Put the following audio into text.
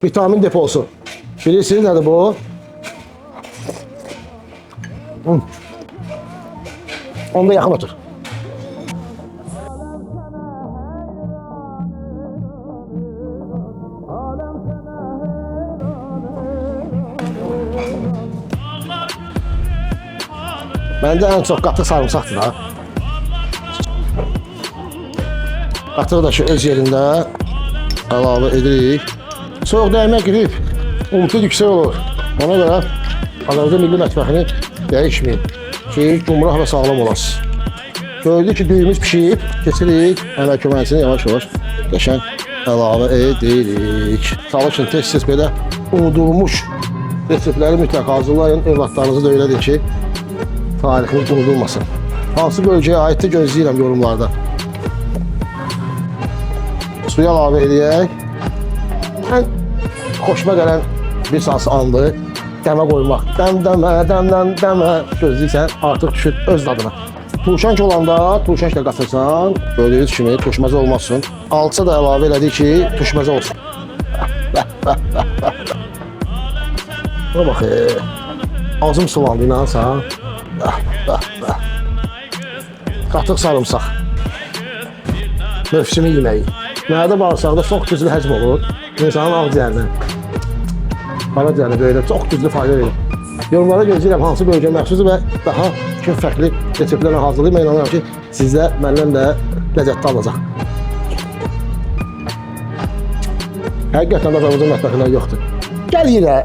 Vitamin deposu. Bilirsiniz nədir bu? Onda yaxın otur. Məndə ən çox qatıq sarımsaqdır da. Qatığı da şu öz yerində əlavə edirik. Soğuk dəymək girib, umutu yüksək olur. Ona görə Azərbaycan milli mətbəxini dəyişməyin ki, gümrah və sağlam olasınız. Gördük ki, düyümüz pişib, keçirik. Əmək köməkçini yavaş-yavaş qəşəng əlavə edirik. Çalışın tez-tez belə unudulmuş reseptləri mütləq hazırlayın. Evlatlarınızı da öyrədin ki, tarixiniz unudulmasın. Hansı bölgəyə aiddir gözləyirəm yorumlarda. Suya əlavə edək. Ən xoşuma gələn bir sansı andır. Dəmə qoymaq. Dəmə gözləyirsən, artıq düşür öz dadına. Turşank olanda turşankla qatırsan, gördüyünüz kimi turşməzə olmasın. Alça da əlavə elədik ki, turşməzə olsun. Buna bax, ağzım sulandı, inansan. Qatıq sarımsaq. Mövsümü yeməyi. Mədə bağırsaqda çox güclü həcm olur. İnsanın ağciyərindən, qaraciyərinə böylə çox güclü fayda verir. Yorumlara gözləyirəm hansı bölgə məxsusu və daha kim fərqli reseptlərlə hazırlayıb. Mən inanıram ki, sizdə məndən də ləzzətli alacaq. Həqiqətən də Azərbaycan mətbəxindən yoxdur. Gəl yerə.